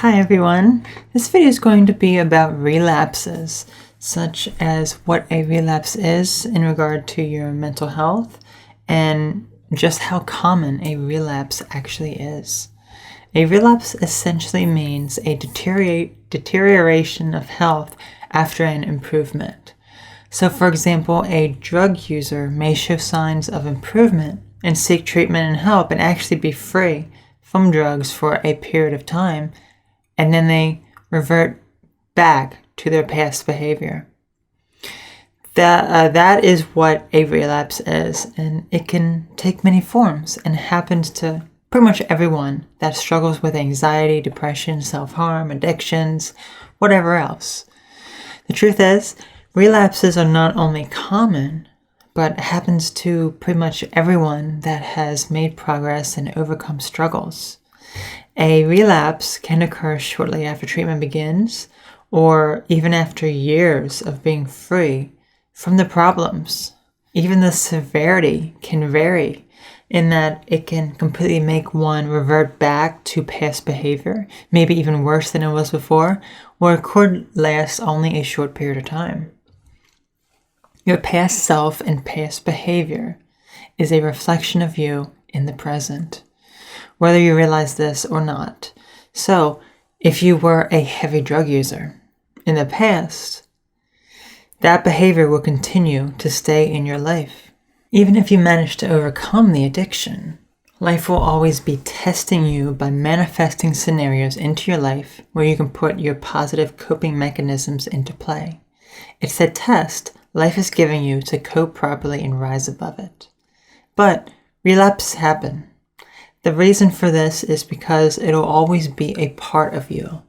Hi everyone, this video is going to be about relapses, such as what a relapse is in regard to your mental health and just how common a relapse actually is. A relapse essentially means a deterioration of health after an improvement. So for example, a drug user may show signs of improvement and seek treatment and help and actually be free from drugs for a period of time, and then they revert back to their past behavior. That is what a relapse is, and it can take many forms and happens to pretty much everyone that struggles with anxiety, depression, self-harm, addictions, whatever else. The truth is, relapses are not only common, but happens to pretty much everyone that has made progress and overcome struggles. A relapse can occur shortly after treatment begins, or even after years of being free from the problems. Even the severity can vary in that it can completely make one revert back to past behavior, maybe even worse than it was before, or it could last only a short period of time. Your past self and past behavior is a reflection of you in the present, whether you realize this or not. So, if you were a heavy drug user in the past, that behavior will continue to stay in your life. Even if you manage to overcome the addiction, life will always be testing you by manifesting scenarios into your life where you can put your positive coping mechanisms into play. It's a test life is giving you to cope properly and rise above it. But relapses happen. The reason for this is because it'll always be a part of you.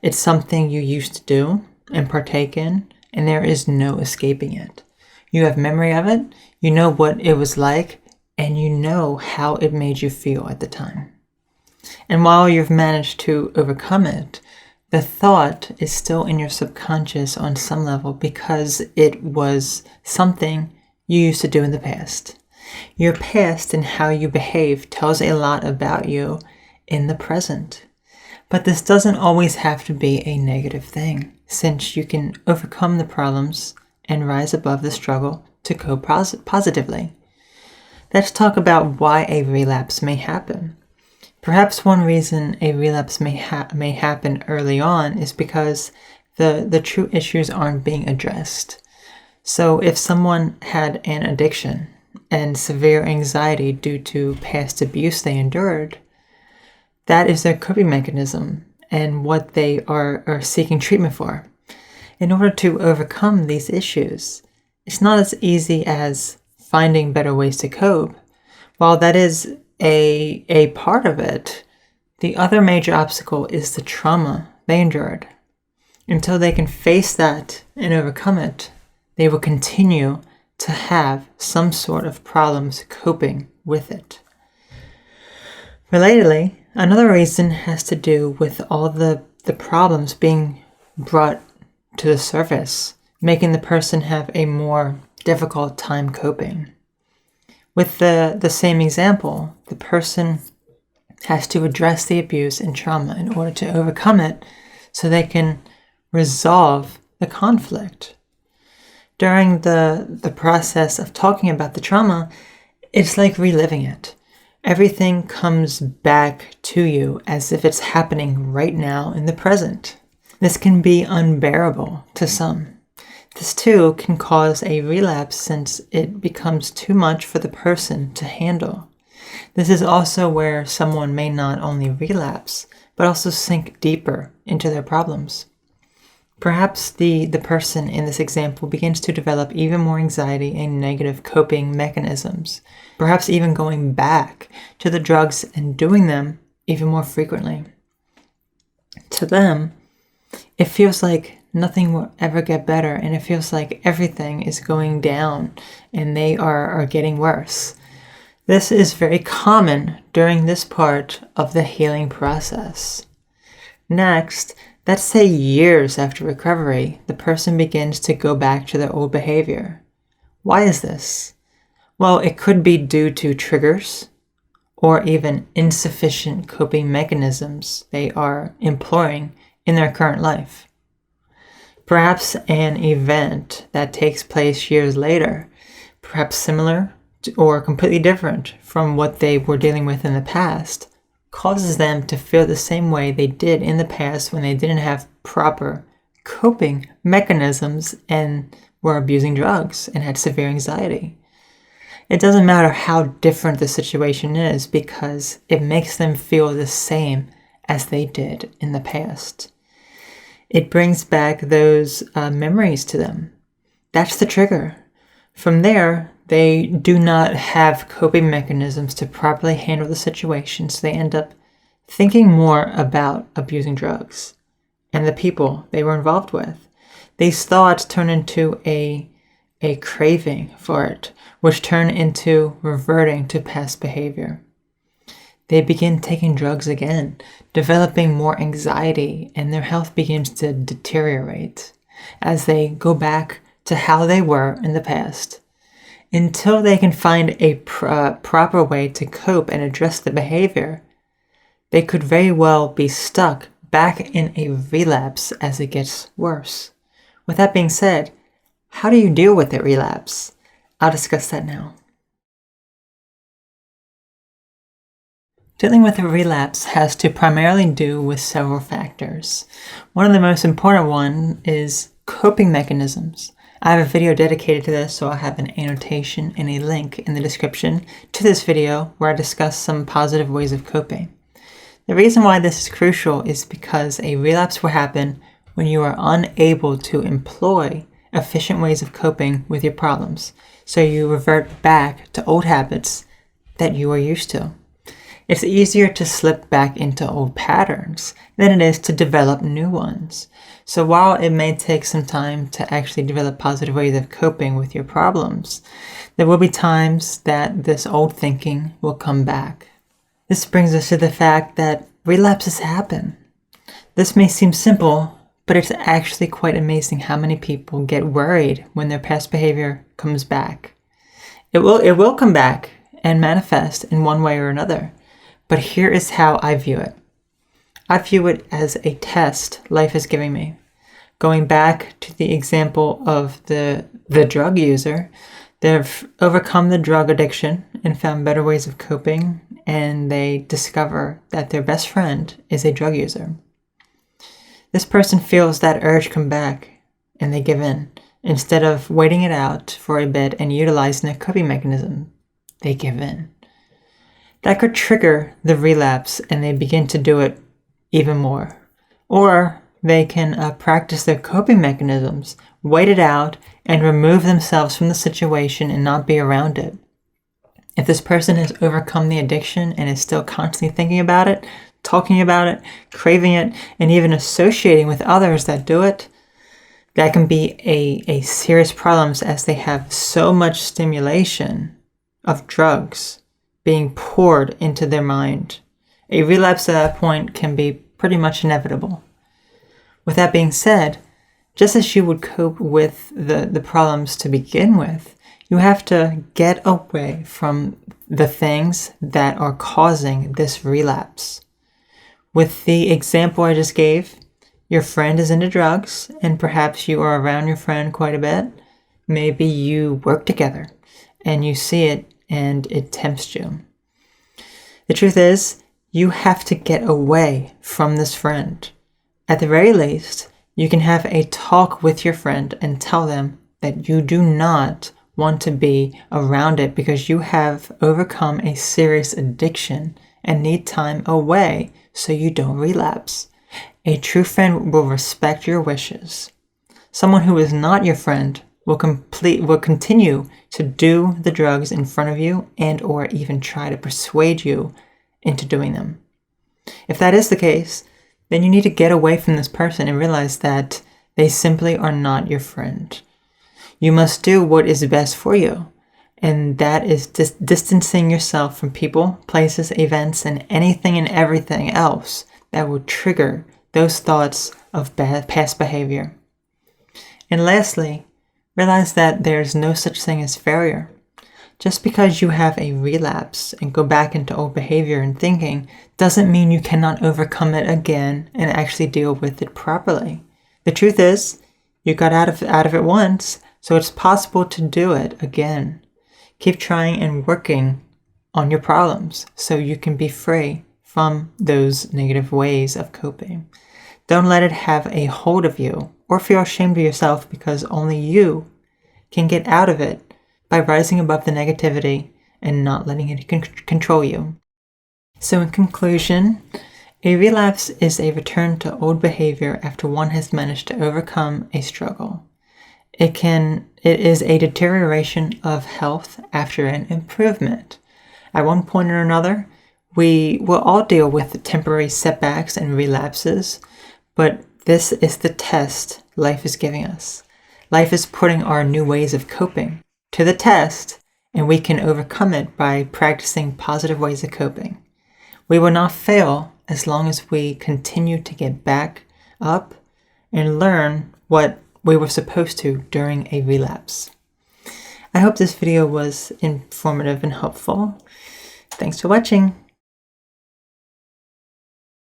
It's something you used to do and partake in, and there is no escaping it. You have memory of it, you know what it was like, and you know how it made you feel at the time. And while you've managed to overcome it, the thought is still in your subconscious on some level because it was something you used to do in the past. Your past and how you behave tells a lot about you in the present. But this doesn't always have to be a negative thing, since you can overcome the problems and rise above the struggle to cope positively. Let's talk about why a relapse may happen. Perhaps one reason a relapse may happen early on is because the true issues aren't being addressed. So if someone had an addiction and severe anxiety due to past abuse they endured, that is their coping mechanism and what they are seeking treatment for. In order to overcome these issues, it's not as easy as finding better ways to cope. While that is a part of it, the other major obstacle is the trauma they endured. Until they can face that and overcome it, they will continue to have some sort of problems coping with it. Relatedly, another reason has to do with all the problems being brought to the surface, making the person have a more difficult time coping. With the same example, the person has to address the abuse and trauma in order to overcome it so they can resolve the conflict. During the process of talking about the trauma, it's like reliving it. Everything comes back to you as if it's happening right now in the present. This can be unbearable to some. This too can cause a relapse since it becomes too much for the person to handle. This is also where someone may not only relapse, but also sink deeper into their problems. Perhaps the person in this example begins to develop even more anxiety and negative coping mechanisms, perhaps even going back to the drugs and doing them even more frequently. To them, it feels like nothing will ever get better, and it feels like everything is going down and they are getting worse. This is very common during this part of the healing process. Next, let's say years after recovery, the person begins to go back to their old behavior. Why is this? Well, it could be due to triggers or even insufficient coping mechanisms they are employing in their current life. Perhaps an event that takes place years later, perhaps similar or completely different from what they were dealing with in the past, causes them to feel the same way they did in the past when they didn't have proper coping mechanisms and were abusing drugs and had severe anxiety. It doesn't matter how different the situation is because it makes them feel the same as they did in the past. It brings back those memories to them. That's the trigger. From there, they do not have coping mechanisms to properly handle the situation, so they end up thinking more about abusing drugs and the people they were involved with. These thoughts turn into a craving for it, which turn into reverting to past behavior. They begin taking drugs again, developing more anxiety, and their health begins to deteriorate as they go back to how they were in the past. Until they can find a proper way to cope and address the behavior, they could very well be stuck back in a relapse as it gets worse. With that being said, how do you deal with a relapse? I'll discuss that now. Dealing with a relapse has to primarily do with several factors. One of the most important ones is coping mechanisms. I have a video dedicated to this, so I'll have an annotation and a link in the description to this video where I discuss some positive ways of coping. The reason why this is crucial is because a relapse will happen when you are unable to employ efficient ways of coping with your problems, so you revert back to old habits that you are used to. It's easier to slip back into old patterns than it is to develop new ones. So while it may take some time to actually develop positive ways of coping with your problems, there will be times that this old thinking will come back. This brings us to the fact that relapses happen. This may seem simple, but it's actually quite amazing how many people get worried when their past behavior comes back. It will come back and manifest in one way or another. But here is how I view it. I view it as a test life is giving me. Going back to the example of the drug user, they've overcome the drug addiction and found better ways of coping, and they discover that their best friend is a drug user. This person feels that urge come back, and they give in. Instead of waiting it out for a bit and utilizing a coping mechanism, they give in. That could trigger the relapse and they begin to do it even more. Or they can practice their coping mechanisms, wait it out, and remove themselves from the situation and not be around it. If this person has overcome the addiction and is still constantly thinking about it, talking about it, craving it, and even associating with others that do it, that can be a serious problem as they have so much stimulation of drugs being poured into their mind. A relapse at that point can be pretty much inevitable. With that being said, just as you would cope with the problems to begin with, you have to get away from the things that are causing this relapse. With the example I just gave, your friend is into drugs and perhaps you are around your friend quite a bit. Maybe you work together and you see it and it tempts you. The truth is, you have to get away from this friend. At the very least, you can have a talk with your friend and tell them that you do not want to be around it because you have overcome a serious addiction and need time away so you don't relapse. A true friend will respect your wishes. Someone who is not your friend will continue to do the drugs in front of you and or even try to persuade you into doing them. If that is the case, then you need to get away from this person and realize that they simply are not your friend. You must do what is best for you, and that is distancing yourself from people, places, events, and anything and everything else that will trigger those thoughts of past behavior. And lastly, realize that there's no such thing as failure. Just because you have a relapse and go back into old behavior and thinking doesn't mean you cannot overcome it again and actually deal with it properly. The truth is, you got out of it once, so it's possible to do it again. Keep trying and working on your problems so you can be free from those negative ways of coping. Don't let it have a hold of you or feel ashamed of yourself, because only you can get out of it by rising above the negativity and not letting it control you. So in conclusion, a relapse is a return to old behavior after one has managed to overcome a struggle. It is a deterioration of health after an improvement. At one point or another, we will all deal with temporary setbacks and relapses, but this is the test life is giving us. Life is putting our new ways of coping to the test, and we can overcome it by practicing positive ways of coping. We will not fail as long as we continue to get back up and learn what we were supposed to during a relapse. I hope this video was informative and helpful. Thanks for watching.